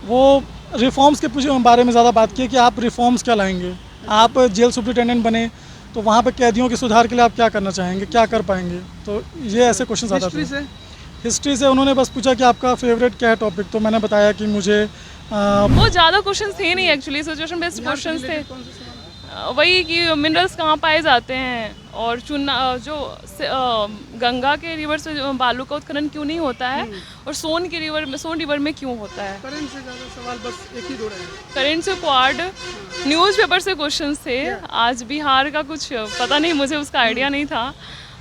वो रिफॉर्म्स के बारे में ज़्यादा बात की कि आप रिफॉर्म्स क्या लाएंगे। आप जेल सुप्रिटेंडेंट बने तो वहाँ पे कैदियों के सुधार के लिए आप क्या करना चाहेंगे, क्या कर पाएंगे। तो ये ऐसे क्वेश्चन ज़्यादा थे। हिस्ट्री से उन्होंने बस पूछा कि आपका फेवरेट क्या है टॉपिक, तो मैंने बताया कि मुझे वो ज़्यादा क्वेश्चन थे नहीं, एक्चुअली सिचुएशन बेस्ड क्वेश्चन थे। वही कि मिनरल्स कहाँ पाए जाते हैं और चूना जो गंगा के रिवर से जो बालू का उत्खनन क्यों नहीं होता है, और सोन रिवर में क्यों होता है। करंट से ज़्यादा सवाल बस एक ही दो रहे हैं। करेंट से क्वाड न्यूज़पेपर से क्वेश्चंस थे। आज बिहार का कुछ पता नहीं, मुझे उसका आइडिया नहीं था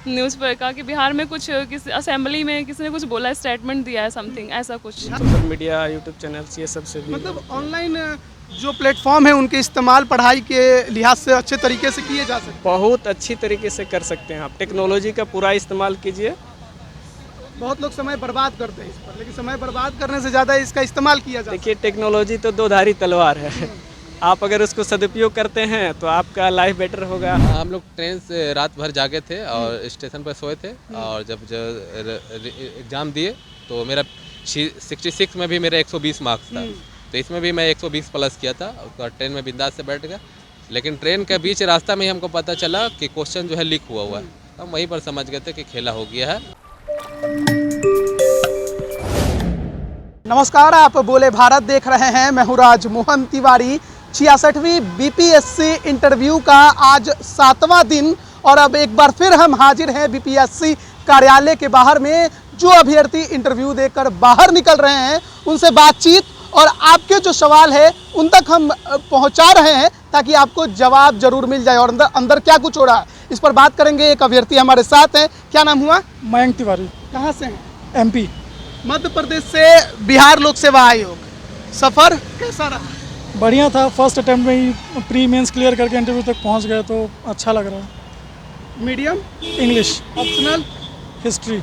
न्यूज़पेपर का, कि बिहार में कुछ किसी असेंबली में किसी ने कुछ बोला, स्टेटमेंट दिया है समथिंग, ऐसा कुछ। सोशल मीडिया, यूट्यूब चैनल्स, ये सब से भी मतलब ऑनलाइन जो प्लेटफॉर्म है उनके इस्तेमाल पढ़ाई के लिहाज से अच्छे तरीके से किए जा सकते हैं। बहुत अच्छी तरीके से कर सकते हैं। आप टेक्नोलॉजी का पूरा इस्तेमाल कीजिए। बहुत लोग समय बर्बाद करते हैं इस पर, लेकिन समय बर्बाद करने से ज़्यादा इसका इस्तेमाल किया जाता है। देखिए, टेक्नोलॉजी तो दो धारी तलवार है। आप अगर उसको सदुपयोग करते हैं तो आपका लाइफ बेटर होगा। हम लोग ट्रेन से रात भर जागे थे और स्टेशन पर सोए थे, और जब एग्ज़ाम दिए तो मेरा 66 में भी मेरा 120 मार्क्स था, तो इसमें भी मैं 120 प्लस किया था। उसका ट्रेन में बिंदास से बैठ गया, लेकिन ट्रेन के बीच रास्ता में ही हमको पता चला कि क्वेश्चन जो है लीक हुआ है। हम वहीं पर समझ गए थे कि खेला हो गया है। नमस्कार, आप बोले भारत देख रहे हैं। मैं हूँ राज मोहन तिवारी। 66वीं बीपीएससी इंटरव्यू का आज 7वां दिन, और अब एक बार फिर हम हाजिर हैं बीपीएससी कार्यालय के बाहर में। जो अभ्यर्थी इंटरव्यू देकर बाहर निकल रहे हैं उनसे बातचीत और आपके जो सवाल है उन तक हम पहुंचा रहे हैं, ताकि आपको जवाब जरूर मिल जाए। और अंदर क्या कुछ हो रहा है इस पर बात करेंगे। एक अभ्यर्थी हमारे साथ हैं। क्या नाम हुआ? मयंक तिवारी, कहाँ से हैं? MP। मध्य प्रदेश से बिहार लोक सेवा आयोग। सफ़र कैसा रहा? बढ़िया था। फर्स्ट अटेम्प्ट में ही प्री मेंस क्लियर करके इंटरव्यू तक पहुंच गए, तो अच्छा लग रहा है। Medium, English, optional, history.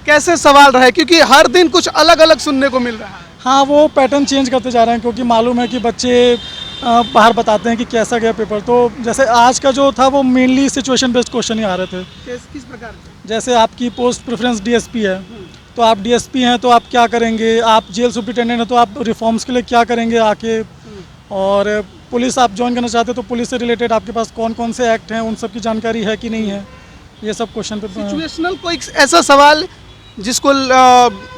कैसे सवाल रहे? क्योंकि हर दिन कुछ अलग अलग सुनने को मिल रहा है। हाँ, वो पैटर्न चेंज करते जा रहे हैं, क्योंकि मालूम है कि बच्चे बाहर बताते हैं कि कैसा गया पेपर। तो जैसे आज का जो था वो मेनली सिचुएशन बेस्ड क्वेश्चन ही आ रहे थे। किस प्रकार के? जैसे आपकी पोस्ट प्रेफरेंस DSP है, तो आप DSP हैं तो आप क्या करेंगे। आप जेल सुप्रिटेंडेंट हैं तो आप रिफॉर्म्स के लिए क्या करेंगे आके। और पुलिस आप ज्वाइन करना चाहते हैं तो पुलिस से रिलेटेड आपके पास कौन कौन से एक्ट हैं, उन सब की जानकारी है कि नहीं है। ये सब क्वेश्चन पे सिचुएशनल कोई ऐसा सवाल जिसको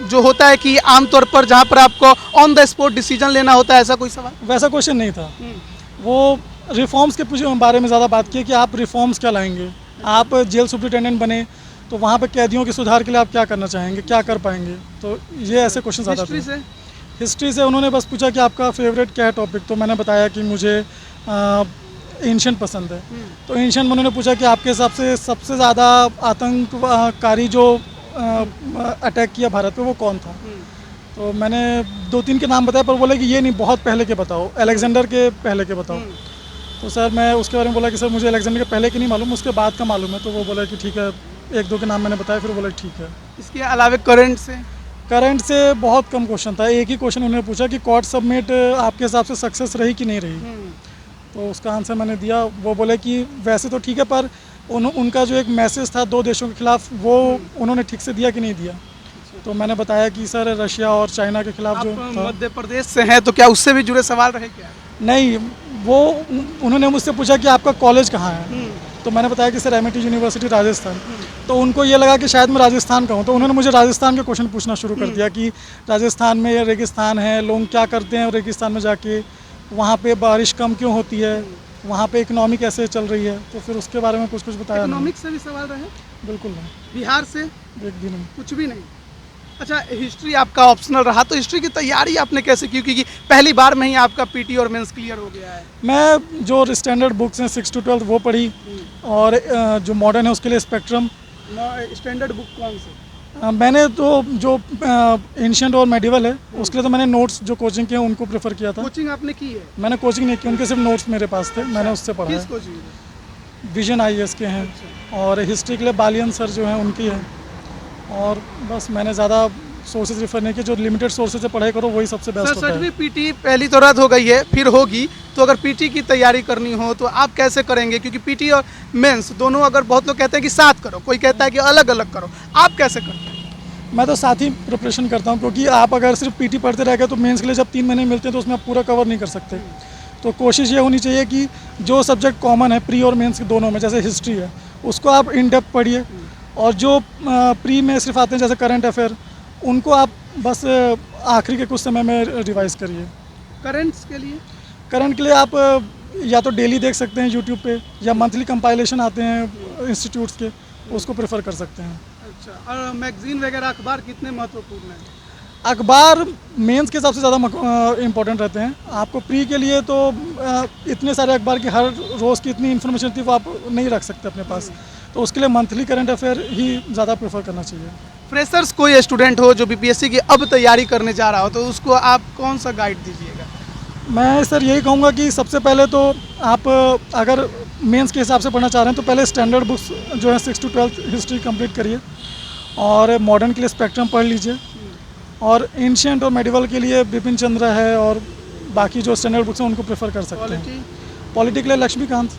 जो होता है कि आमतौर पर जहाँ पर आपको ऑन द स्पॉट डिसीजन लेना होता है, ऐसा कोई सवाल? वैसा क्वेश्चन नहीं था। वो रिफॉर्म्स के बारे में ज़्यादा बात की कि आप रिफॉर्म्स क्या लाएंगे। आप जेल सुप्रिटेंडेंट बने तो वहाँ पे कैदियों के सुधार के लिए आप क्या करना चाहेंगे, क्या कर पाएंगे। तो ये ऐसे क्वेश्चन ज़्यादा थे। हिस्ट्री से उन्होंने बस पूछा कि आपका फेवरेट क्या है टॉपिक, तो मैंने बताया कि मुझे एंशिएंट पसंद है। तो एंशिएंट में उन्होंने पूछा कि आपके हिसाब से सबसे ज़्यादा आतंककारी जो अटैक किया भारत पे वो कौन था। तो मैंने 2-3 के नाम बताए, पर बोले कि ये नहीं, बहुत पहले के बताओ, अलेक्जेंडर के पहले के बताओ। तो सर मैं उसके बारे में बोला कि सर मुझे अलेक्जेंडर के पहले के नहीं मालूम, उसके बाद का मालूम है। तो वो बोला कि ठीक है, 1-2 के नाम मैंने बताया, फिर बोला ठीक है। इसके अलावा करंट से बहुत कम क्वेश्चन था। एक ही क्वेश्चन उन्होंने पूछा कि कोर्ट सबमिट आपके हिसाब से सक्सेस रही कि नहीं रही। तो उसका आंसर मैंने दिया। वो बोले कि वैसे तो ठीक है, पर उनका जो एक मैसेज था 2 देशों के खिलाफ, वो उन्होंने ठीक से दिया कि नहीं दिया। तो मैंने बताया कि सर रशिया और चाइना के खिलाफ जो था। मध्य प्रदेश से हैं तो क्या उससे भी जुड़े सवाल रहे क्या? नहीं, वो उन्होंने मुझसे पूछा कि आपका कॉलेज कहाँ है। तो मैंने बताया कि सर MIT यूनिवर्सिटी राजस्थान। तो उनको ये लगा कि शायद मैं राजस्थान का हूँ, तो उन्होंने मुझे राजस्थान के क्वेश्चन पूछना शुरू कर दिया कि राजस्थान में रेगिस्तान है, लोग क्या करते हैं रेगिस्तान में जाके, वहाँ पे बारिश कम क्यों होती है, वहाँ पे इकोनॉमी कैसे चल रही है। तो फिर उसके बारे में कुछ बताया। इकोनॉमिक्स से भी सवाल रहे? बिल्कुल नहीं। बिहार से? एक भी नहीं। कुछ भी नहीं। अच्छा, हिस्ट्री आपका ऑप्शनल रहा, तो हिस्ट्री की तैयारी आपने कैसे की? क्योंकि पहली बार में ही आपका PT और मेंस क्लियर हो गया है। मैं जो स्टैंडर्ड बुक्स हैं 6 to 12 वो पढ़ी, और जो मॉडर्न है उसके लिए स्पेक्ट्रम। स्टैंडर्ड बुक कौन से? मैंने तो जो एंशिएंट और मेडिवल है उसके लिए तो मैंने नोट्स जो कोचिंग के हैं उनको प्रेफर किया था। कोचिंग आपने की है? मैंने कोचिंग नहीं की, उनके सिर्फ नोट्स मेरे पास थे। मैंने उससे पढ़ा किस है। कोचिंग? विजन IAS के हैं। और हिस्ट्री के लिए बालियन सर जो हैं उनकी है। और बस मैंने ज़्यादा सोर्सेज रेफर नहीं किए। जो लिमिटेड सोर्सेज से पढ़ाई करो वही सबसे बेस्ट होता है। 67वीं PT पहली तो रद्द हो गई है, फिर होगी, तो अगर PT की तैयारी करनी हो तो आप कैसे करेंगे? क्योंकि PT और मेंस दोनों, अगर बहुत लोग कहते हैं कि साथ करो, कोई कहता है कि अलग अलग करो, आप कैसे करते हैं? मैं तो साथ ही प्रिपरेशन करता हूँ, क्योंकि आप अगर सिर्फ पीटी पढ़ते रह गए तो मेंस के लिए जब 3 महीने मिलते हैं तो उसमें आप पूरा कवर नहीं कर सकते। तो कोशिश ये होनी चाहिए कि जो सब्जेक्ट कॉमन है प्री और मेंस दोनों में, जैसे हिस्ट्री है उसको आप इन डेप्थ पढ़िए, और जो प्री में सिर्फ आते हैं जैसे करंट अफेयर, उनको आप बस आखिरी के कुछ समय में रिवाइज़ करिए। करंट्स के लिए करंट के लिए आप या तो डेली देख सकते हैं यूट्यूब पे, या मंथली कंपाइलेशन आते हैं इंस्टीट्यूट्स के, उसको प्रेफर कर सकते हैं। अच्छा, और मैगजीन वगैरह अखबार कितने महत्वपूर्ण हैं? अखबार मेंस के हिसाब से ज़्यादा इम्पोर्टेंट रहते हैं। आपको प्री के लिए तो इतने सारे अखबार की हर रोज़ की इतनी इन्फॉर्मेशन थी वो आप नहीं रख सकते अपने पास, तो उसके लिए मंथली करंट अफेयर ही ज़्यादा प्रेफर करना चाहिए। फ्रेशर्स कोई स्टूडेंट हो जो बीपीएससी की अब तैयारी करने जा रहा हो, तो उसको आप कौन सा गाइड दीजिएगा? मैं सर यही कहूँगा कि सबसे पहले तो आप अगर मेंस के हिसाब से पढ़ना चाह रहे हैं तो पहले स्टैंडर्ड बुक्स जो है 6 to 12 हिस्ट्री कंप्लीट करिए, और मॉडर्न के लिए स्पेक्ट्रम पढ़ लीजिए, और एंशिएंट और मेडिवल के लिए बिपिन चंद्र है, और बाकी जो स्टैंडर्ड बुक्स हैं उनको प्रेफर कर सकते हैं। पॉलिटी के लिए लक्ष्मीकांत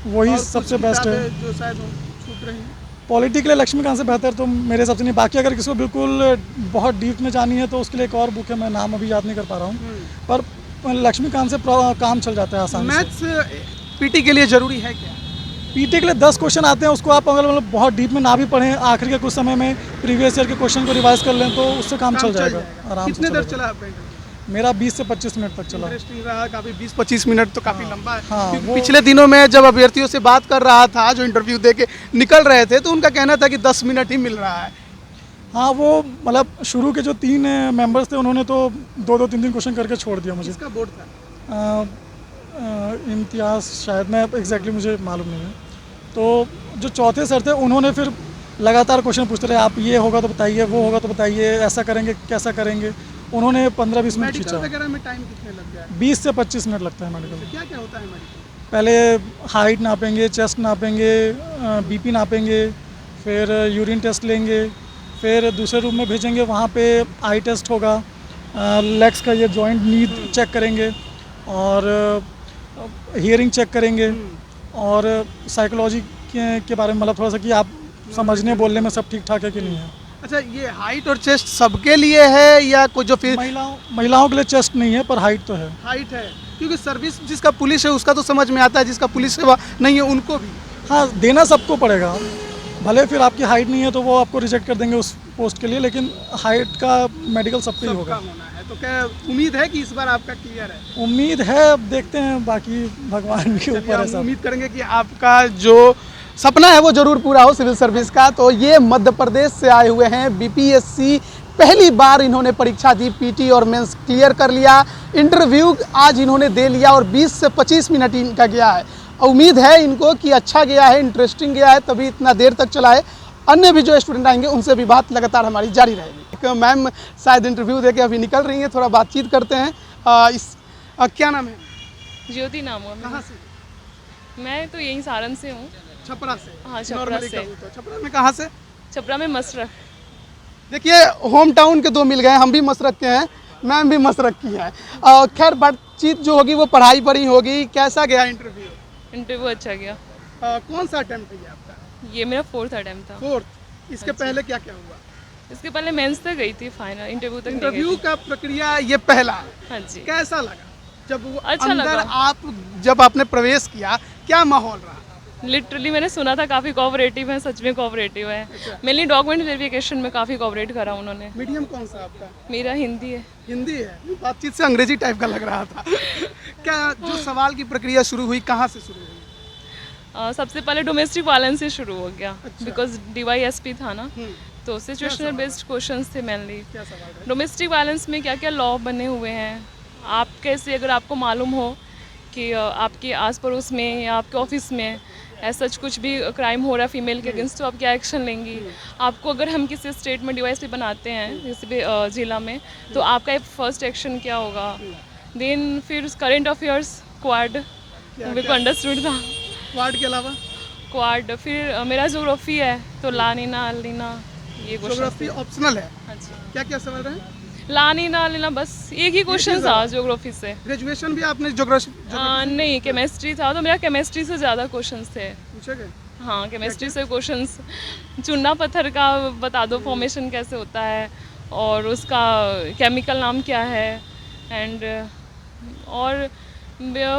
वही सबसे बेस्ट है। जो शायद छूट रही हैं। पॉलिटी के लिए लक्ष्मीकांत से बेहतर तो मेरे हिसाब से नहीं। बाकी अगर किसी को बिल्कुल बहुत डीप में जानी है तो उसके लिए एक और बुक है, मैं नाम अभी याद नहीं कर पा रहा हूँ, पर लक्ष्मीकांत से काम चल जाता है आसानी से। मैथ्स पीटी के लिए ज़रूरी है क्या? पीटी के लिए 10 क्वेश्चन आते हैं, उसको आप अगर मतलब बहुत डीप में ना भी पढ़ें, आखिर के कुछ समय में प्रीवियस ईयर के क्वेश्चन को रिवाइज कर लें तो उससे काम चल जाएगा आराम से। कितने देर चला आपका इंटरव्यू? मेरा 20 से 25 मिनट तक चला। इंटरेस्टिंग रहा काफ़ी। 20-25 मिनट तो काफ़ी लंबा है। हाँ, क्योंकि पिछले दिनों में जब अभ्यर्थियों से बात कर रहा था जो इंटरव्यू दे के निकल रहे थे, तो उनका कहना था कि 10 मिनट ही मिल रहा है। हाँ, वो मतलब शुरू के जो 3 मेंबर्स थे उन्होंने तो 2-2, 3-3 क्वेश्चन करके छोड़ दिया मुझे। इसका बोर्ड था इम्तियाज़ शायद, मैं एग्जैक्टली मुझे मालूम नहीं है। तो जो चौथे सर थे उन्होंने फिर लगातार क्वेश्चन पूछते रहे, आप ये होगा तो बताइए, वो होगा तो बताइए, ऐसा करेंगे कैसा करेंगे। उन्होंने 15-20 मिनट खींचा। मेडिकल वगैरह में टाइम कितने लग गया? 20 से 25 मिनट लगता है मेडिकल में। क्या क्या होता है मेडिकल? पहले हाइट नापेंगे, चेस्ट नापेंगे, बीपी नापेंगे, फिर यूरिन टेस्ट लेंगे, फिर दूसरे रूम में भेजेंगे, वहाँ पे आई टेस्ट होगा, लेग्स का ये जॉइंट नी चेक करेंगे, और हियरिंग चेक करेंगे, और साइकोलॉजी के बारे में मतलब थोड़ा सा कि आप समझने बोलने में सब ठीक ठाक है कि नहीं है। अच्छा, ये हाइट और चेस्ट सबके लिए है या कोई जो फिर महिलाओं के लिए चेस्ट नहीं है, पर हाइट तो है। हाइट है, क्योंकि सर्विस जिसका पुलिस है उसका तो समझ में आता है, जिसका पुलिस सेवा नहीं है उनको भी। हाँ, देना सबको पड़ेगा, भले फिर आपकी हाइट नहीं है तो वो आपको रिजेक्ट कर देंगे उस पोस्ट के लिए, लेकिन हाइट का मेडिकल सबको ही होगा। होना है, तो क्या उम्मीद है कि इस बार आपका क्लियर है? उम्मीद है, अब देखते हैं, बाकी भगवान के ऊपर है सब। उम्मीद करेंगे कि आपका जो सपना है वो जरूर पूरा हो सिविल सर्विस का। तो ये मध्य प्रदेश से आए हुए हैं बीपीएससी, पहली बार इन्होंने परीक्षा दी, पीटी और मेंस क्लियर कर लिया, इंटरव्यू आज इन्होंने दे लिया, और 20 से 25 मिनट इनका गया है। उम्मीद है इनको कि अच्छा गया है, इंटरेस्टिंग गया है, तभी इतना देर तक चला है। अन्य भी जो स्टूडेंट आएंगे उनसे भी बात लगातार हमारी जारी रहेगी। मैम शायद इंटरव्यू दे के अभी निकल रही हैं, थोड़ा बातचीत करते हैं। क्या नाम है? ज्योति नाम है। कहाँ से? मैं तो यहीं सारण से हूँ। छपरा से? हाँ, छपरा Normally से। कहूँ तो छपरा में कहाँ से? छपरा में मसरख। देखिए, होम टाउन के दो मिल गए, हम भी मसरख के हैं, मैम भी मसरख की है। खैर, बातचीत जो होगी वो पढ़ाई पर ही होगी। कैसा गया इंटरव्यू? इंटरव्यू अच्छा गया। कौन सा अटेम्प्ट है आपका? ये मेरा 4th अटेम्प्ट था। 4th। इसके पहले क्या क्या हुआ? इसके पहले मेंस तक गई थी, फाइनल इंटरव्यू तक नहीं इंटरव्यू गई का प्रक्रिया ये पहला। थी। हाँ जी। कैसा लगा जब वो अच्छा अंदर लगा। जब आपने प्रवेश किया, क्या माहौल रहा? लिटरली मैंने सुना था काफ़ी कोऑपरेटिव है, सच में कोऑपरेटिव है। मेनली डॉक्यूमेंट वेरिफिकेशन में काफ़ी कोऑपरेट करा उन्होंने। मीडियम कौन सा आपका? मेरा हिंदी है। हिंदी है? बातचीत से अंग्रेजी टाइप का लग रहा था। क्या जो सवाल की प्रक्रिया शुरू हुई, कहाँ से शुरू हुई? सबसे पहले डोमेस्टिक वायलेंस से शुरू हो गया, बिकॉज DYSP था ना, तो सिचुएशनल बेस्ड क्वेश्चंस थे मेनली। क्या सवाल है? डोमेस्टिक वायलेंस में क्या क्या लॉ बने हुए हैं, आप कैसे, अगर आपको मालूम हो कि आपके आस पड़ोस में या आपके ऑफिस में ऐसा कुछ भी क्राइम हो रहा है फीमेल के अगेंस्ट, तो आप क्या एक्शन लेंगी। आपको अगर हम किसी स्टेट में DYSP बनाते हैं, किसी भी जिला में, तो आपका फर्स्ट एक्शन क्या होगा। देन फिर करंट अफेयर्स, क्वाड मेरे को अंडरस्टूड था। क्वाड के अलावा? क्वाड, फिर मेरा ज्योग्राफी है तो लानीना अलीना, ये ज्योग्राफी क्वेश्चन। ऑप्शनल है। हाँ जी। क्या क्या सवाल रहे? लानीना अलीना, बस एक ही क्वेश्चन था ज्योग्राफी से। ग्रेजुएशन भी आपने ज्योग्राफी नहीं, केमिस्ट्री था, तो मेरा केमिस्ट्री से ज़्यादा क्वेश्चंस थे। पूछे गए? हाँ, केमिस्ट्री से क्वेश्चंस, चूना पत्थर का बता दो फॉर्मेशन कैसे होता है और उसका केमिकल नाम क्या है एंड और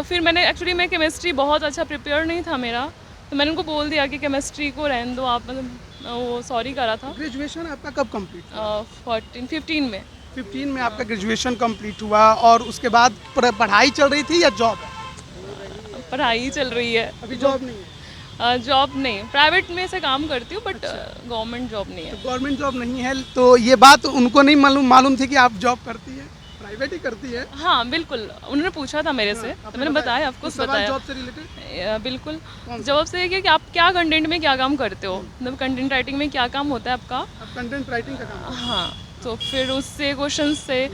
फिर मैंने एक्चुअली मैं केमिस्ट्री बहुत अच्छा प्रिपेयर नहीं था मेरा, तो मैंने उनको बोल दिया कि केमिस्ट्री को रहने दो आप, मतलब वो सॉरी करा था। ग्रेजुएशन आपका कब कंप्लीट? 15 में। 15 में आपका ग्रेजुएशन कंप्लीट हुआ और उसके बाद पढ़ाई चल रही थी या जॉब? पढ़ाई चल रही है अभी जॉब नहीं है? जॉब नहीं, प्राइवेट में से काम करती हूँ बट गवर्नमेंट जॉब नहीं है। गवर्नमेंट जॉब नहीं है, तो ये बात उनको नहीं मालूम थी कि आप जॉब करती है, प्राइवेट ही करती है? हाँ बिल्कुल, उन्होंने पूछा था मेरे से, तो मैंने बताया, ऑफ कोर्स बताया। जॉब से रिलेटेड? बिल्कुल, जॉब से कि आप क्या कंटेंट में क्या काम करते हो, मतलब कंटेंट राइटिंग में क्या काम होता है आपका। आप कंटेंट राइटिंग का काम? हाँ, तो फिर उससे क्वेश्चन से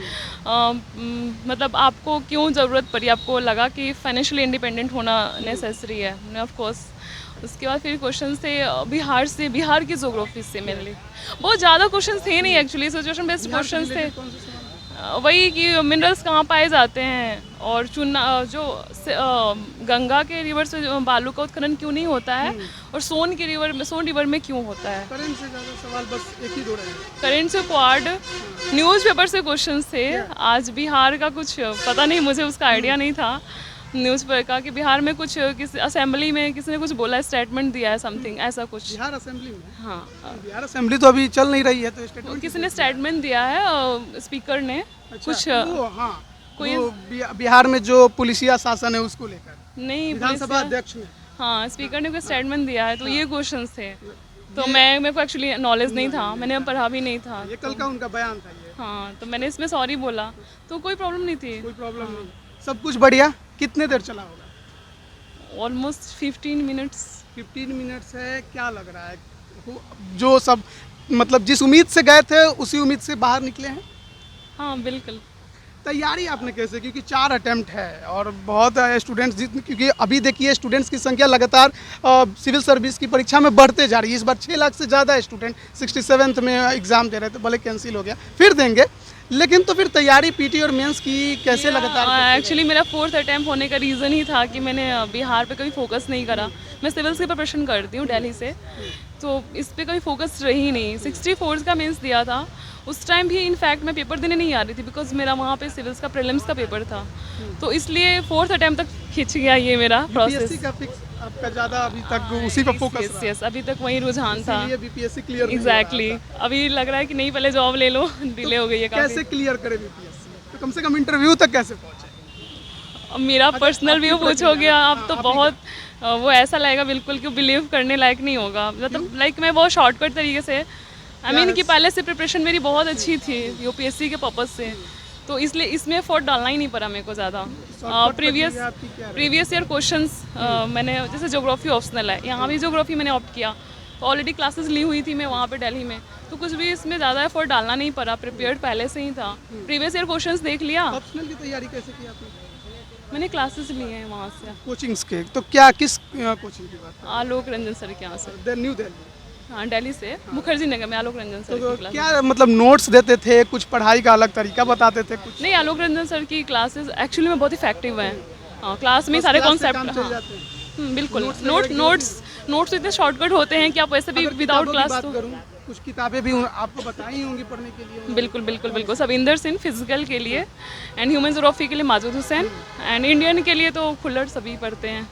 मतलब आपको क्यों ज़रूरत पड़ी, आपको लगा कि फाइनेंशियली इंडिपेंडेंट होना नेसेसरी है, ऑफ कोर्स। उसके बाद फिर क्वेश्चन से बिहार की जोग्राफी से मेनली बहुत ज़्यादा क्वेश्चन थे नहीं एक्चुअली, सिचुएशन बेस्ड क्वेश्चन थे। वही कि मिनरल्स कहाँ पाए जाते हैं और चूना जो गंगा के रिवर से जो बालू का उत्खनन क्यों नहीं होता है और सोन रिवर में क्यों होता है। करंट से ज़्यादा सवाल बस एक ही दो रहे हैं। करंट से क्वाड न्यूज़पेपर से क्वेश्चन थे। आज बिहार का कुछ पता नहीं, मुझे उसका आइडिया नहीं था न्यूज़पेपर का कि बिहार में कुछ किसी असेंबली में किसी ने कुछ बोला है, स्टेटमेंट दिया है समथिंग ऐसा कुछ। बिहार असेंबली में? हाँ, बिहार असेंबली तो अभी चल नहीं रही है, तो स्टेटमेंट किसी ने स्टेटमेंट दिया है स्पीकर ने। कुछ हाँ, कोई बिहार में जो पुलिसिया शासन है उसको लेकर नहीं, विधानसभा अध्यक्ष ने? हाँ, स्पीकर ने कोई स्टेटमेंट दिया है, तो ये क्वेश्चन थे। तो मेरे को एक्चुअली नॉलेज नहीं था, मैंने पढ़ा भी नहीं था। ये कल का उनका बयान था ये? हाँ, तो मैंने इसमें सॉरी बोला, तो कोई प्रॉब्लम नहीं थी। कोई प्रॉब्लम नहीं, सब कुछ बढ़िया। कितने देर चला होगा? Almost 15 minutes. 15 मिनट्स है। क्या लग रहा है, जो सब मतलब जिस उम्मीद से गए थे उसी उम्मीद से बाहर निकले हैं? हाँ बिल्कुल। तैयारी आपने कैसे, क्योंकि 4 अटेम्प्ट है और बहुत स्टूडेंट्स क्योंकि अभी देखिए स्टूडेंट्स की संख्या लगातार सिविल सर्विस की परीक्षा में बढ़ते जा रही है। इस बार 6 लाख से ज़्यादा स्टूडेंट 67th में एग्ज़ाम दे रहे थे, भले कैंसिल हो गया, फिर देंगे, लेकिन तो फिर तैयारी पीटी और मेंस की कैसे लगातार? एक्चुअली मेरा 4th अटैम्प्ट होने का रीज़न ही था कि मैंने बिहार पे कभी फोकस नहीं करा। मैं सिविल्स की प्रिपरेशन करती हूँ दिल्ली से, तो इस पे कभी फोकस रही नहीं। 64 का मेंस दिया था, उस टाइम भी इनफैक्ट मैं पेपर देने नहीं आ रही थी बिकॉज मेरा वहाँ पे सिविल्स का प्रीलिम्स का पेपर था, तो इसलिए 4th अटैम्प्ट तक खिंच गया ये मेरा प्रोसेस। का फिक्स आपका ज़्यादा अभी तक उसी पर फोकस रहा? यस, अभी तक वही रुझान था। ये बीपीएससी क्लियर एग्जैक्टली, अभी लग रहा है कि नहीं पहले जॉब ले लो, डिले हो गई है काफी। कैसे क्लियर करे बीपीएससी, तो कम से कम इंटरव्यू तक कैसे पहुंचे? अब मेरा पर्सनल व्यू पूछोगे आप तो बहुत वो ऐसा लगेगा बिल्कुल कि बिलीव करने लायक नहीं होगा, मतलब लाइक मैं बहुत शॉर्टकट तरीके से कि पहले से प्रिपरेशन मेरी बहुत अच्छी थी यूपीएससी के पर्पज़ से, तो इसलिए इसमें एफर्ट डालना ही नहीं पड़ा मेरे को ज़्यादा। प्रीवियस ईयर क्वेश्चंस मैंने, जैसे ज्योग्राफी ऑप्शनल है, यहाँ भी ज्योग्राफी मैंने ऑप्ट किया, तो ऑलरेडी क्लासेस ली हुई थी मैं वहाँ पे दिल्ली में, तो कुछ भी इसमें ज़्यादा एफर्ट डालना नहीं पड़ा, प्रिपेयर्ड पहले से ही था। प्रीवियस ईयर क्वेश्चंस देख लिया। ऑप्शनल की तैयारी कैसे की आपने? मैंने क्लासेस ली हैं वहाँ से, कोचिंग्स के, तो क्या किस कोचिंग की बात? आलोक रंजन सर के यहाँ से। न्यू दिल्ली? हाँ, दिल्ली से मुखर्जी नगर में आलोक रंजन सर की क्लास। क्या मतलब नोट्स देते थे, कुछ पढ़ाई का अलग तरीका बताते थे कुछ? नहीं, आलोक रंजन सर की क्लासेस एक्चुअली में बहुत इफेक्टिव हैं। हाँ, क्लास में सारे कॉन्सेप्ट, बिल्कुल नोट्स इतने शॉर्टकट होते हैं कि आप वैसे भी विदाउट क्लास तो कुछ किताबें भी आपको बताई होंगी पढ़ने के लिए? बिल्कुल सविंदर सिंह फिजिकल के लिए एंड ह्यूमन जोग्राफी के लिए माजूद हुसैन एंड इंडियन के लिए तो खुल्लर सभी पढ़ते हैं।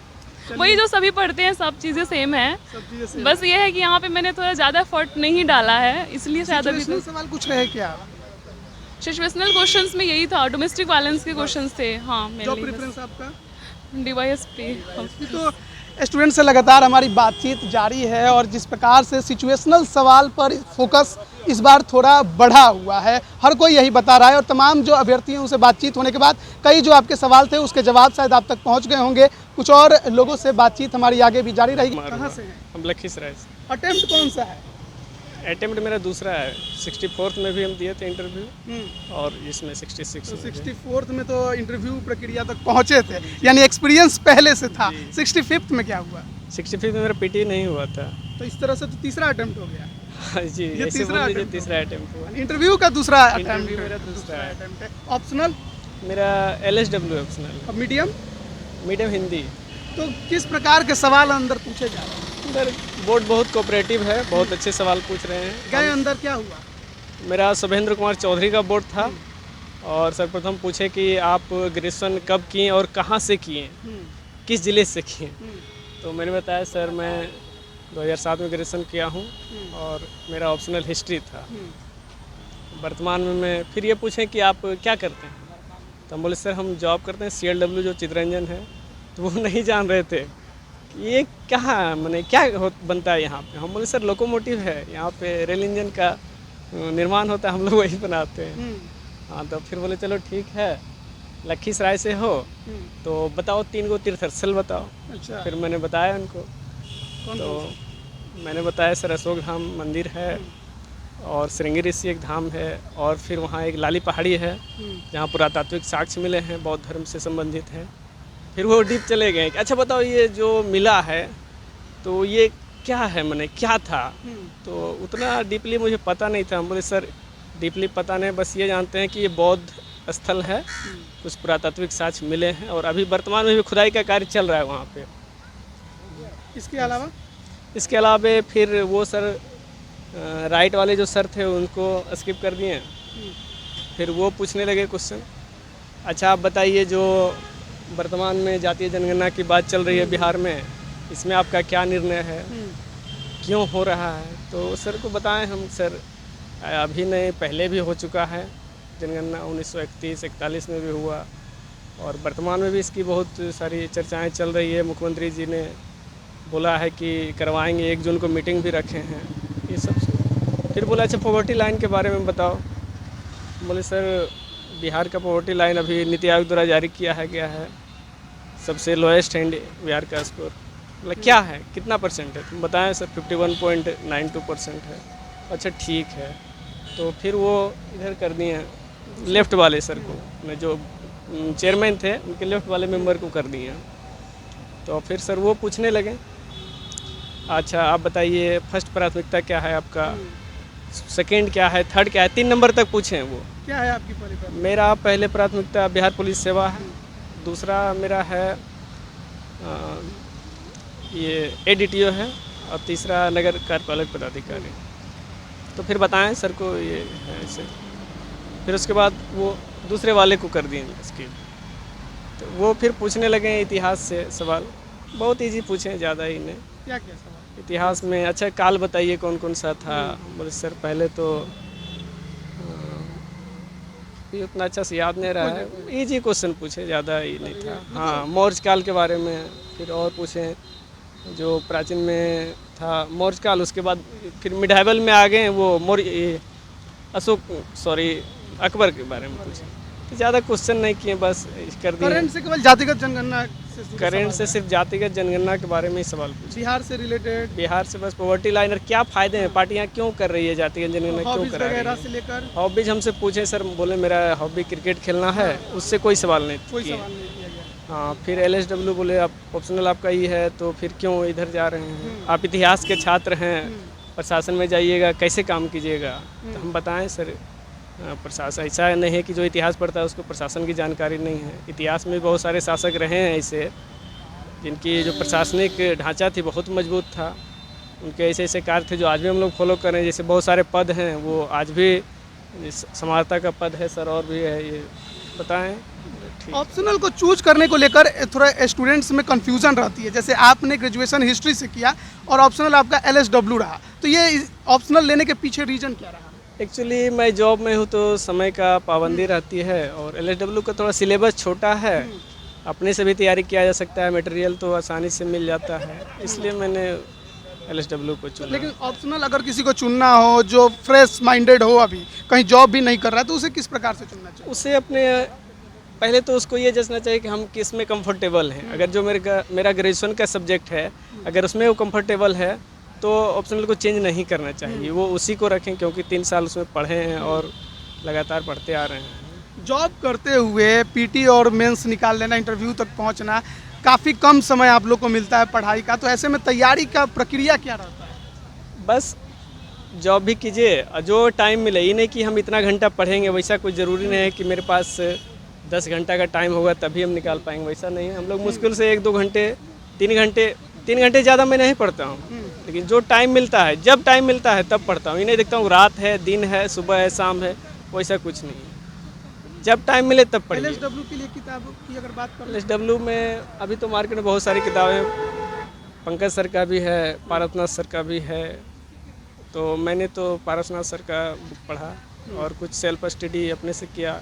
वही जो सभी पढ़ते हैं, सब चीज़ें सेम है, बस ये है कि यहाँ पे मैंने थोड़ा ज़्यादा एफर्ट नहीं डाला है, इसलिए शायद अभी सवाल कुछ रहे क्या? सिचुएशनल क्वेश्चंस में यही था, डोमेस्टिक वायलेंस के क्वेश्चंस थे। हाँ, जॉब प्रेफरेंस आपका? डीवाईएसपी। तो स्टूडेंट से लगातार हमारी बातचीत जारी है और जिस प्रकार से सिचुएशनल सवाल पर फोकस इस बार थोड़ा बढ़ा हुआ है, हर कोई यही बता रहा है, और तमाम जो अभ्यर्थी हैं उनसे बातचीत होने के बाद कई जो आपके सवाल थे उसके जवाब शायद आप तक पहुंच गए होंगे। कुछ और लोगों से बातचीत हमारी आगे भी जारी रहेगी। कहाँ से हैं? हम लखीसराय से। अटेम्प्ट कौन सा है? अटेम्प्ट मेरा दूसरा है। 64th में भी हम दिए थे इंटरव्यू और इसमें 66। तो 64th में तो इंटरव्यू प्रक्रिया तक पहुंचे थे, यानी एक्सपीरियंस पहले से था। 65th में क्या हुआ? 65th में मेरा पीटी नहीं हुआ था, तो इस तरह से तो तीसरा अटेम्प्ट हो गया। जी, ऐसे बोल लीजिए तीसरा अटेम्प्ट हुआ। इंटरव्यू का दूसरा अटेम्प्ट मेरा दूसरा अटेम्प्ट है। ऑप्शनल मेरा LSW ऑप्शनल। अब मीडियम हिंदी। तो किस प्रकार के सवाल अंदर पूछे जा रहे हैं? अंदर बोर्ड बहुत कोऑपरेटिव है, बहुत अच्छे सवाल पूछ रहे हैं। गए अंदर, क्या हुआ? मेरा शुभेंद्र कुमार चौधरी का बोर्ड था और सर्वप्रथम पूछे कि आप ग्रेजुएशन कब किए और कहाँ से किए, किस ज़िले से किए। तो मैंने बताया सर मैं 2007 में ग्रेजुएशन किया हूँ और मेरा ऑप्शनल हिस्ट्री था। वर्तमान में मैं फिर ये पूछें कि आप क्या करते हैं, तो हम बोले सर हम जॉब करते हैं CLW जो चितरंजन है। तो वो नहीं जान रहे थे ये कहाँ मैंने क्या बनता है यहाँ पे। हम बोले सर लोकोमोटिव है, यहाँ पे रेल इंजन का निर्माण होता है, हम लोग वही बनाते हैं। हाँ, तो फिर बोले चलो ठीक है, लखीसराय से हो तो बताओ 3 गो तीर्थस्थल बताओ। अच्छा, फिर मैंने बताया उनको, तो मैंने बताया सर अशोक धाम मंदिर है और श्रृंगी ऋषि एक धाम है और फिर वहाँ एक लाली पहाड़ी है जहाँ पुरातात्विक साक्ष्य मिले हैं, बौद्ध धर्म से संबंधित है। फिर वो डीप चले गए कि अच्छा बताओ ये जो मिला है तो ये क्या है, मैंने क्या था। तो उतना डीपली मुझे पता नहीं था। हम बोले सर डीपली पता नहीं, बस ये जानते हैं कि ये बौद्ध स्थल है, कुछ पुरातात्विक साक्ष्य मिले हैं और अभी वर्तमान में भी खुदाई का कार्य चल रहा है वहाँ पे। इसके अलावा फिर वो सर राइट वाले जो सर थे उनको स्किप कर दिए। फिर वो पूछने लगे क्वेश्चन, अच्छा आप बताइए जो वर्तमान में जातीय जनगणना की बात चल रही है बिहार में, इसमें आपका क्या निर्णय है, क्यों हो रहा है। तो सर को बताएं हम सर अभी नहीं पहले भी हो चुका है जनगणना, 1931-41 में भी हुआ और वर्तमान में भी इसकी बहुत सारी चर्चाएं चल रही है। मुख्यमंत्री जी ने बोला है कि करवाएंगे, 1 जून को मीटिंग भी रखे हैं ये सब से। फिर बोला अच्छा पॉवर्टी लाइन के बारे में बताओ। बोले सर बिहार का पॉवर्टी लाइन अभी नीति आयोग द्वारा जारी किया है गया है, सबसे लोएस्ट है बिहार का स्कोर। बोला क्या है, कितना % है, तुम बताएं सर। 51.92% है। अच्छा ठीक है, तो फिर वो इधर कर दिए लेफ़्ट वाले सर को, जो चेयरमैन थे उनके लेफ़्ट वाले मेंबर को कर दिए। तो फिर सर वो पूछने लगे अच्छा आप बताइए फर्स्ट प्राथमिकता क्या है आपका, सेकंड क्या है, थर्ड क्या है, 3 नंबर तक पूछे वो। क्या है आपकी पहली? मेरा पहले प्राथमिकता बिहार पुलिस सेवा है, दूसरा मेरा है ये ADTO है और तीसरा नगर कार्यपालक पदाधिकारी। तो फिर बताएं सर को ये है ऐसे। फिर उसके बाद वो दूसरे वाले को कर दिए इसकी। तो वो फिर पूछने लगे इतिहास से सवाल, बहुत इजी पूछे, ज़्यादा ही नहीं। क्या सवाल? इतिहास में अच्छा काल बताइए कौन कौन सा था। बोले सर पहले तो ये उतना अच्छा से याद नहीं रहा है, इजी क्वेश्चन पूछे, ज़्यादा ही नहीं था। हाँ, मौर्य काल के बारे में फिर और पूछे जो प्राचीन में था मौर्य काल। उसके बाद फिर मिडाइवल में आ गए वो मौर्य अकबर के बारे में पूछे। तो ज़्यादा क्वेश्चन नहीं किए, बस कर दिए। करंट से केवल जातिगत जनगणना करंट से सिर्फ जातिगत जनगणना के बारे में ही सवाल पूछे। बिहार से रिलेटेड, बिहार से बस पॉवर्टी लाइन और क्या फ़ायदे हैं, पार्टियां क्यों कर रही है जातिगत जनगणना, क्यों करा रही है से लेकर हॉबीज हमसे पूछे। सर बोले मेरा हॉबी क्रिकेट खेलना है, उससे कोई सवाल नहीं कोई किए। सवाल नहीं किया गया। हाँ, फिर LSW बोले आप ऑप्शनल आपका ये है तो फिर क्यों इधर जा रहे हैं, आप इतिहास के छात्र हैं, प्रशासन में जाइएगा कैसे काम कीजिएगा। तो हम बताएं सर प्रशासन ऐसा नहीं है कि जो इतिहास पढ़ता है उसको प्रशासन की जानकारी नहीं है। इतिहास में बहुत सारे शासक रहे हैं ऐसे जिनकी जो प्रशासनिक ढांचा थी बहुत मजबूत था, उनके ऐसे ऐसे कार्य थे जो आज भी हम लोग फॉलो कर रहे हैं। जैसे बहुत सारे पद हैं वो आज भी, समाहर्ता का पद है सर, और भी है, ये बताएं। ऑप्शनल को चूज करने को लेकर थोड़ा स्टूडेंट्स में कंफ्यूजन रहती है। जैसे आपने ग्रेजुएशन हिस्ट्री से किया और ऑप्शनल आपका LSW रहा, तो ये ऑप्शनल लेने के पीछे रीजन क्या रहा? एक्चुअली मैं जॉब में हूँ तो समय का पाबंदी रहती है और LSW का थोड़ा सिलेबस छोटा है, अपने से भी तैयारी किया जा सकता है, मटेरियल तो आसानी से मिल जाता है, इसलिए मैंने LSW को चुना। लेकिन ऑप्शनल अगर किसी को चुनना हो जो फ्रेश माइंडेड हो, अभी कहीं जॉब भी नहीं कर रहा है, तो उसे किस प्रकार से चुनना चाहिए? उसे अपने पहले तो उसको ये जांचना चाहिए कि हम किस में कंफर्टेबल हैं। अगर जो मेरा ग्रेजुएशन का सब्जेक्ट है अगर उसमें वो कंफर्टेबल है तो ऑप्शनल को चेंज नहीं करना चाहिए, वो उसी को रखें, क्योंकि 3 साल उसमें पढ़े हैं और लगातार पढ़ते आ रहे हैं। जॉब करते हुए PT और मेंस निकाल लेना, इंटरव्यू तक पहुंचना, काफ़ी कम समय आप लोग को मिलता है पढ़ाई का, तो ऐसे में तैयारी का प्रक्रिया क्या रहता है? बस जॉब भी कीजिए और जो टाइम मिले, ये नहीं कि हम इतना घंटा पढ़ेंगे, वैसा कोई ज़रूरी नहीं है कि मेरे पास 10 घंटा का टाइम होगा तभी हम निकाल पाएंगे, वैसा नहीं है। हम लोग मुश्किल से 1-2 घंटे 3 घंटे 3 घंटे ज़्यादा मैं नहीं पढ़ता हूँ, लेकिन जो टाइम मिलता है, जब टाइम मिलता है तब पढ़ता हूँ। ये नहीं देखता हूँ रात है, दिन है, सुबह है, शाम है, वैसा कुछ नहीं है। जब टाइम मिले तब पढ़िए। LSW के लिए किताबों की अगर बात करें, LSW में अभी तो मार्केट में बहुत सारी किताबें हैं, पंकज सर का भी है, पारसनाथ सर का भी है। तो मैंने तो पारसनाथ सर का बुक पढ़ा और कुछ सेल्फ स्टडी अपने से किया,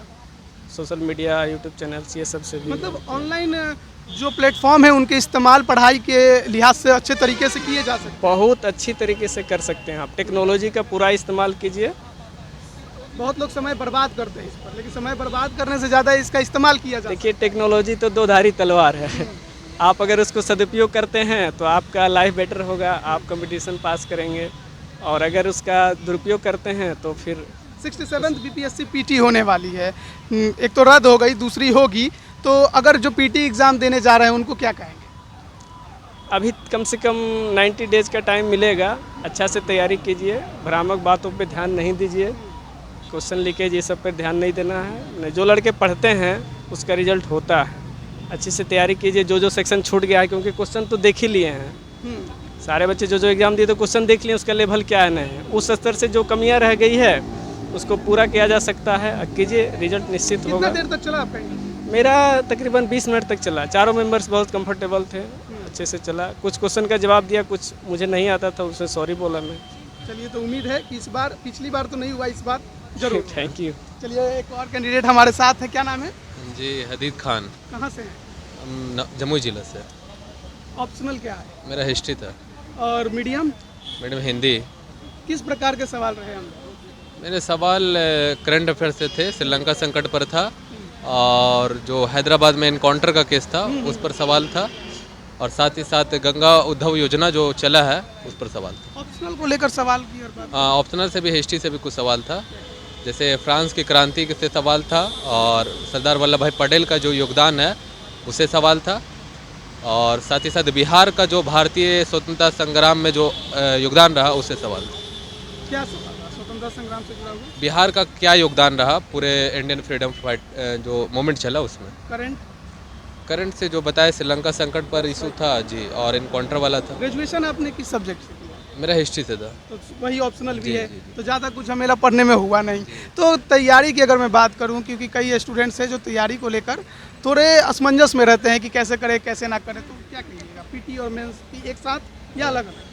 सोशल मीडिया, यूट्यूब चैनल्स, ये सब से भी। मतलब ऑनलाइन जो प्लेटफॉर्म है उनके इस्तेमाल पढ़ाई के लिहाज से अच्छे तरीके से किए जा सकते हैं। बहुत अच्छी तरीके से कर सकते हैं आप, टेक्नोलॉजी का पूरा इस्तेमाल कीजिए। बहुत लोग समय बर्बाद करते हैं इस पर, लेकिन समय बर्बाद करने से ज़्यादा इसका इस्तेमाल किया जाता है। देखिए, टेक्नोलॉजी तो दो-धारी तलवार है। आप अगर उसको सदुपयोग करते हैं तो आपका लाइफ बेटर होगा, आप कंपटीशन पास करेंगे, और अगर उसका दुरुपयोग करते हैं तो फिर 67th BPSC PT होने वाली है, एक तो रद्द हो गई, दूसरी होगी, तो अगर जो PT एग्ज़ाम देने जा रहे हैं उनको क्या कहेंगे? अभी कम से कम 90 डेज़ का टाइम मिलेगा, अच्छा से तैयारी कीजिए, भ्रामक बातों पे ध्यान नहीं दीजिए, क्वेश्चन लीकेज ये सब पे ध्यान नहीं देना है। जो लड़के पढ़ते हैं उसका रिजल्ट होता है, अच्छे से तैयारी कीजिए। जो सेक्शन छूट गया है, क्योंकि क्वेश्चन तो देख ही लिए हैं, सारे बच्चे जो एग्ज़ाम दिए तो क्वेश्चन देख लिए, उसका लेवल क्या है नहीं है, उस स्तर से जो कमियां रह गई है उसको पूरा किया जा सकता है, कीजिए, रिजल्ट निश्चित होगा। कितना देर तक चला आपका इंटरव्यू? मेरा तकरीबन 20 मिनट तक चला, चारों मेंबर्स बहुत कंफर्टेबल थे, अच्छे से चला। कुछ क्वेश्चन का जवाब दिया, कुछ मुझे नहीं आता था, उससे सॉरी बोला मैं। चलिए, तो उम्मीद है कि इस बार, पिछली बार तो नहीं हुआ, इस बार जरूर। Thank you. चलिए, एक और कैंडिडेट हमारे साथ है, क्या नाम है? जी हदीद खान, कहाँ से हैं? हम जमुई जिला से। ऑप्शनल क्या है? मेरा हिस्ट्री था। और मीडियम? मैडम हिंदी। किस प्रकार के सवाल रहे हम? मेरे सवाल करंट अफेयर से थे, श्रीलंका संकट पर था, और जो हैदराबाद में इनकाउंटर का केस था उस पर सवाल था, और साथ ही साथ गंगा उद्धव योजना जो चला है उस पर सवाल था। ऑप्शनल को लेकर सवाल की और बात। ऑप्शनल से भी हिस्ट्री से भी कुछ सवाल था, जैसे फ्रांस की क्रांति से सवाल था, और सरदार वल्लभ भाई पटेल का जो योगदान है उससे सवाल था, और साथ ही साथ बिहार का जो भारतीय स्वतंत्रता संग्राम में जो योगदान रहा उससे सवाल था। क्या सवाल था स्वतंत्रता संग्राम से जुड़ा हुआ? बिहार का क्या योगदान रहा पूरे इंडियन फ्रीडम फाइट जो मूवमेंट चला उसमें। करंट से जो बताया श्रीलंका संकट पर इशू था जी, और इनकाउंटर वाला था। ग्रेजुएशन आपने किस सब्जेक्ट से किया? मेरा हिस्ट्री से था। तो वही ऑप्शनल भी जी, है, जी, जी। तो ज़्यादा कुछ हमें पढ़ने में हुआ नहीं। तो तैयारी की अगर मैं बात करूं, क्योंकि कई स्टूडेंट्स हैं जो तैयारी को लेकर थोड़े असमंजस में रहते हैं कि कैसे करें कैसे ना करें, तो क्या कहिएगा, PT और मेंस की एक साथ या अलग अलग?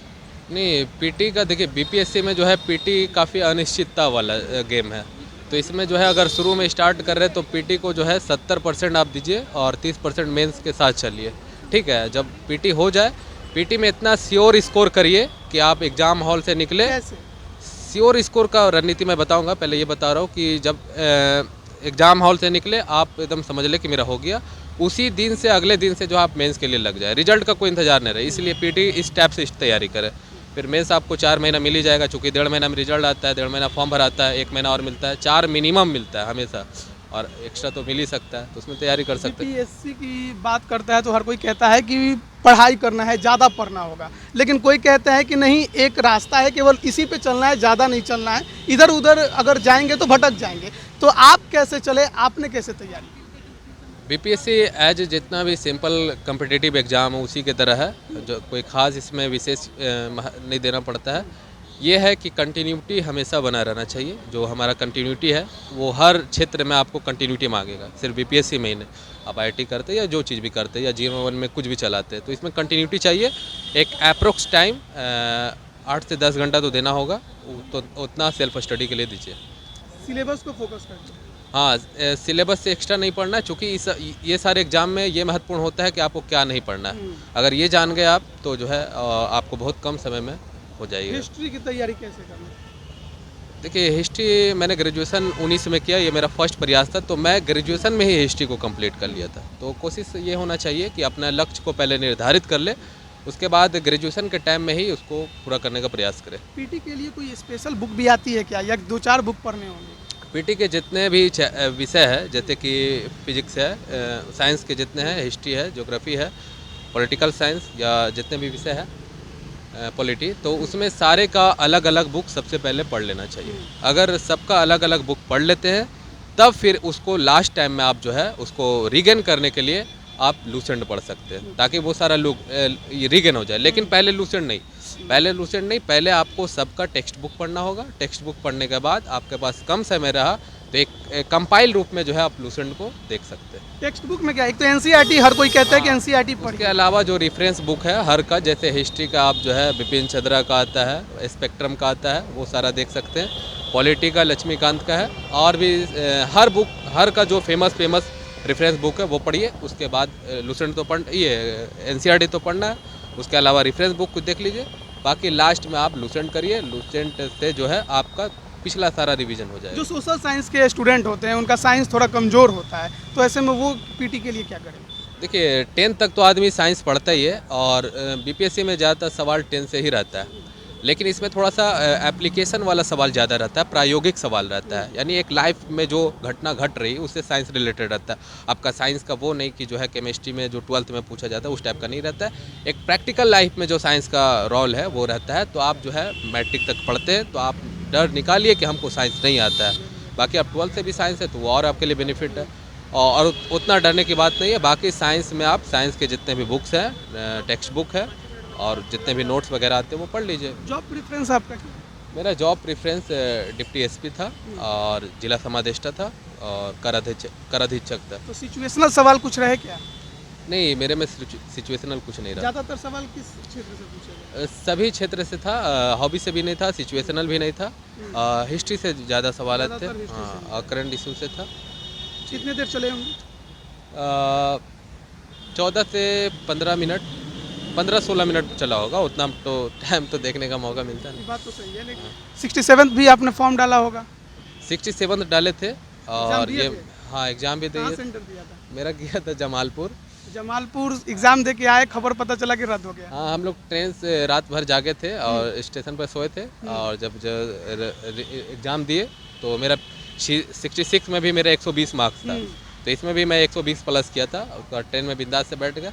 नहीं, पीटी का देखिए, बीपीएससी में जो है पीटी काफ़ी अनिश्चितता वाला गेम है, तो इसमें जो है अगर शुरू में स्टार्ट कर रहे हैं तो पीटी को जो है 70% आप दीजिए और 30% मेंस के साथ चलिए, ठीक है। जब पीटी हो जाए, पीटी में इतना श्योर स्कोर करिए कि आप एग्ज़ाम हॉल से निकले। कैसे? श्योर स्कोर का रणनीति मैं बताऊंगा, पहले ये बता रहा हूँ कि जब एग्ज़ाम हॉल से निकले आप एकदम समझ ले कि मेरा हो गया, उसी दिन से अगले दिन से जो आप मेंस के लिए लग जाए, रिजल्ट का कोई इंतजार नहीं रहे। इसलिए पीटी इस टाइप से तैयारी करें। फिर मेंस आपको 4 महीना मिल ही जाएगा, चूँकि 1.5 महीना में रिजल्ट आता है, 1.5 महीना फॉर्म भराता है, 1 महीना और मिलता है, 4 मिनिमम मिलता है हमेशा, और एक्स्ट्रा तो मिल ही सकता है, तो उसमें तैयारी कर सकते हैं। बीपीएससी की बात करता है तो हर कोई कहता है कि पढ़ाई करना है, ज़्यादा पढ़ना होगा, लेकिन कोई कहता है कि नहीं, एक रास्ता है, केवल इसी पे चलना है, ज़्यादा नहीं चलना है, इधर उधर अगर जाएंगे तो भटक जाएंगे। तो आप कैसे चले, आपने कैसे तैयारी की? बीपीएससी एज जितना भी सिंपल कम्पिटिटिव एग्ज़ाम है उसी की तरह है, जो कोई ख़ास इसमें विशेष नहीं देना पड़ता है। ये है कि कंटिन्यूटी हमेशा बना रहना चाहिए। जो हमारा कंटिन्यूटी है वो हर क्षेत्र में आपको कंटिन्यूटी मांगेगा, सिर्फ बीपीएससी में ही नहीं, आप आईटी करते हैं या जो चीज़ भी करते हैं या जीवन में कुछ भी चलाते हैं, तो इसमें कंटिन्यूटी चाहिए। एक अप्रोक्स टाइम 8 से 10 घंटा तो देना होगा, तो उतना सेल्फ स्टडी के लिए दीजिए। सिलेबस को फोकस करके? हाँ, सिलेबस से एक्स्ट्रा नहीं पढ़ना है, चूँकि ये सारे एग्जाम में ये महत्वपूर्ण होता है कि आपको क्या नहीं पढ़ना है। अगर ये जान गए आप तो जो है आपको बहुत कम समय में हो जाएगी। हिस्ट्री की तैयारी कैसे करना? देखिए, हिस्ट्री मैंने ग्रेजुएशन 19 में किया, ये मेरा फर्स्ट प्रयास था, तो मैं ग्रेजुएशन में ही हिस्ट्री को कंप्लीट कर लिया था। तो कोशिश ये होना चाहिए कि अपना लक्ष्य को पहले निर्धारित कर ले, उसके बाद ग्रेजुएशन के टाइम में ही उसको पूरा करने का प्रयास करें। पीटी के लिए कोई स्पेशल बुक भी आती है क्या, या 2-4 बुक पढ़ने होंगे? पीटी के जितने भी विषय है, जैसे कि फिजिक्स है, साइंस के जितने हैं, हिस्ट्री है, ज्योग्राफी है, पॉलिटिकल साइंस या जितने भी विषय है, पॉलिटी, तो उसमें सारे का अलग अलग बुक सबसे पहले पढ़ लेना चाहिए। अगर सबका अलग अलग बुक पढ़ लेते हैं, तब फिर उसको लास्ट टाइम में आप जो है उसको रीगेन करने के लिए आप लूसेंट पढ़ सकते हैं, ताकि वो सारा रीगेन हो जाए। लेकिन पहले लूसेंट नहीं, पहले आपको सबका टेक्स्ट बुक पढ़ना होगा। टेक्स्ट बुक पढ़ने के बाद आपके पास कम समय रहा तो एक कंपाइल रूप में जो है आप लूसेंट को देख सकते हैं। टेक्स्ट बुक में क्या, एक तो एनसीईआरटी हर कोई कहता है कि एनसीईआरटी पढ़िए, उसके अलावा जो रेफरेंस बुक है हर का, जैसे हिस्ट्री का आप जो है बिपिन चंद्रा का आता है, स्पेक्ट्रम का आता है, वो सारा देख सकते हैं। पॉलिटी का लक्ष्मीकांत का है, और भी हर का जो फेमस रेफरेंस बुक है वो पढ़िए। उसके बाद लूसेंट तो एनसीईआरटी तो पढ़ना है, उसके अलावा रेफरेंस बुक को देख लीजिए। बाकी लास्ट में आप लूसेंट करिए, लूसेंट से जो है आपका पिछला सारा रिवीजन हो जाएगा। जो सोशल साइंस के स्टूडेंट होते हैं उनका साइंस थोड़ा कमज़ोर होता है, तो ऐसे में वो पीटी के लिए क्या करें? देखिए 10th तक तो आदमी साइंस पढ़ता ही है, और बीपीएससी में ज़्यादातर सवाल 10 से ही रहता है। लेकिन इसमें थोड़ा सा एप्लीकेशन वाला सवाल ज़्यादा रहता है, प्रायोगिक सवाल रहता है, यानी एक लाइफ में जो घटना घट रही उससे साइंस रिलेटेड रहता है। आपका साइंस का वो नहीं कि जो है केमिस्ट्री में जो 12th में पूछा जाता है उस टाइप का नहीं रहता है। एक प्रैक्टिकल लाइफ में जो साइंस का रोल है वो रहता है। तो आप जो है मैट्रिक तक पढ़ते हैं तो आप डर निकालिए कि हमको साइंस नहीं आता है। बाकी आप 12th से भी साइंस है तो वो और आपके लिए बेनिफिट है, और उतना डरने की बात नहीं है। बाकी साइंस में आप साइंस के जितने भी बुक्स हैं, टेक्स्ट बुक है, और जितने भी नोट्स वगैरह आते हैं वो पढ़ लीजिए। जॉब प्रेफरेंस आपका क्या? मेरा जॉब प्रेफरेंस डिप्टी एसपी था, और जिला समादेष्टा था, और कर अधीक्षक था। तो सिचुएशनल सवाल कुछ रहे क्या? नहीं, मेरे में सिचुएशनल कुछ नहीं रहा। ज़्यादातर सवाल किस क्षेत्र से पूछे गए? सभी क्षेत्र से था, हॉबी से भी नहीं था, सिचुएशनल भी नहीं था, हिस्ट्री से ज़्यादा सवाल थे, हाँ, और करंट इशू से था। कितने देर चले होंगे? 14 से 15 मिनट, 15-16 मिनट चला होगा, उतना तो टाइम तो देखने का मौका मिलता है। बात तो सही है, लेकिन 67th भी आपने फॉर्म डाला होगा? 67 डाले थे, और दिए ये थे? हाँ एग्ज़ाम भी कहाँ दिए। सेंटर दिया था? मेरा किया था जमालपुर एग्जाम दे के आए, खबर पता चला कि रद्द हो गया। हाँ, हम लोग ट्रेन से रात भर जागे थे और स्टेशन पर सोए थे, और जब एग्ज़ाम दिए तो मेरा 66 में भी मेरा 120 मार्क्स था, तो इसमें भी मैं 120 प्लस किया था, और ट्रेन में बिंदास से बैठ गया।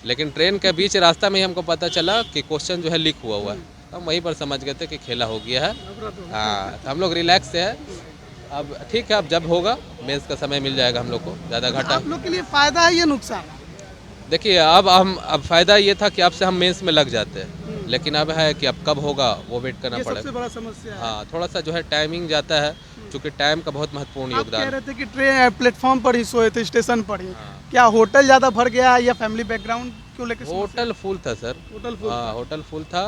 लेकिन ट्रेन के बीच रास्ता में ही हमको पता चला कि क्वेश्चन जो है लीक हुआ है। हम वहीं पर समझ गए थे कि खेला हो गया है। हाँ, तो हम लोग रिलैक्स से है। अब ठीक है, अब जब होगा मेंस का समय मिल जाएगा हम लोग को, ज़्यादा घाटा। आप लोग के लिए फ़ायदा है या नुकसान? देखिए अब फ़ायदा ये था कि अब से हम मेंस में लग जाते हैं, लेकिन अब है कि अब कब होगा वो वेट करना पड़ेगा। सबसे बड़ा समस्या है। हाँ, थोड़ा सा जो है टाइमिंग जाता है, क्योंकि टाइम का बहुत महत्वपूर्ण आप कह योगदान। रहे थे कि ट्रेन प्लेटफॉर्म पर ही सोए थे, स्टेशन पर ही। क्या होटल ज़्यादा भर गया या फैमिली बैकग्राउंड क्यों लेकर? होटल फुल था सर, होटल फुल हाँ होटल फुल था।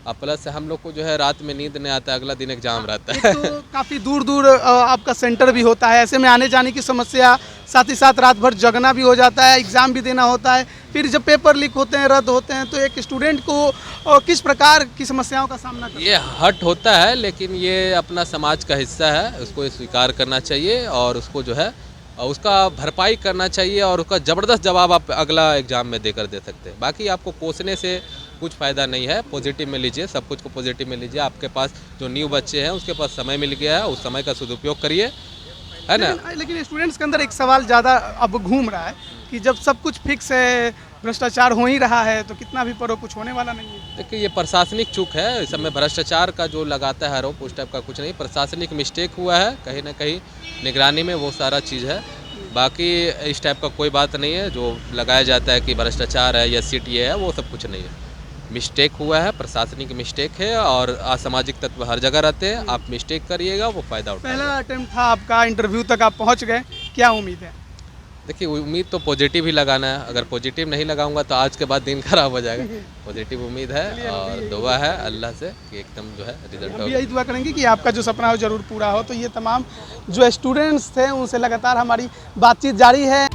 और प्लस हम लोग को जो है रात में नींद नहीं आता, अगला दिन एग्जाम रहता एक है। तो काफ़ी दूर दूर आपका सेंटर भी होता है, ऐसे में आने जाने की समस्या, साथ ही साथ रात भर जगना भी हो जाता है, एग्ज़ाम भी देना होता है, फिर जब पेपर लीक होते हैं, रद्द होते हैं, तो एक स्टूडेंट को किस प्रकार की समस्याओं का सामना करना? ये हट होता है, लेकिन ये अपना समाज का हिस्सा है, उसको स्वीकार करना चाहिए, और उसको जो है उसका भरपाई करना चाहिए, और उसका ज़बरदस्त जवाब आप अगला एग्ज़ाम में देकर दे सकते हैं। बाकी आपको कोसने से कुछ फ़ायदा नहीं है, पॉजिटिव में लीजिए, सब कुछ को पॉजिटिव में लीजिए। आपके पास जो न्यू बच्चे हैं उसके पास समय मिल गया है, उस समय का सदुपयोग करिए, है ना। लेकिन स्टूडेंट्स के अंदर एक सवाल ज़्यादा अब घूम रहा है कि जब सब कुछ फिक्स है, भ्रष्टाचार हो ही रहा है, तो कितना भी पढ़ो कुछ होने वाला नहीं है। देखिए ये प्रशासनिक चूक है, इस समय भ्रष्टाचार का जो लगाता है आरोप उस टाइप का कुछ नहीं, प्रशासनिक मिस्टेक हुआ है कहीं ना कहीं निगरानी में, वो सारा चीज़ है। बाकी इस टाइप का कोई बात नहीं है जो लगाया जाता है कि भ्रष्टाचार है या सीट ये है, वो सब कुछ नहीं है। मिस्टेक हुआ है, प्रशासनिक मिस्टेक है, और असामाजिक तत्व हर जगह रहते हैं। आप मिस्टेक करिएगा, वो फ़ायदा उठाएगा। पहला अटेम्प्ट था आपका, इंटरव्यू तक आप पहुंच गए, क्या उम्मीद है? देखिए उम्मीद तो पॉजिटिव ही लगाना है, अगर पॉजिटिव नहीं लगाऊंगा तो आज के बाद दिन खराब हो जाएगा। पॉजिटिव उम्मीद है, और दुआ है अल्लाह से कि एकदम जो है रिजल्ट हम हो। भी यही दुआ करेंगे कि आपका जो सपना हो जरूर पूरा हो। तो ये तमाम जो स्टूडेंट्स थे उनसे लगातार हमारी बातचीत जारी है।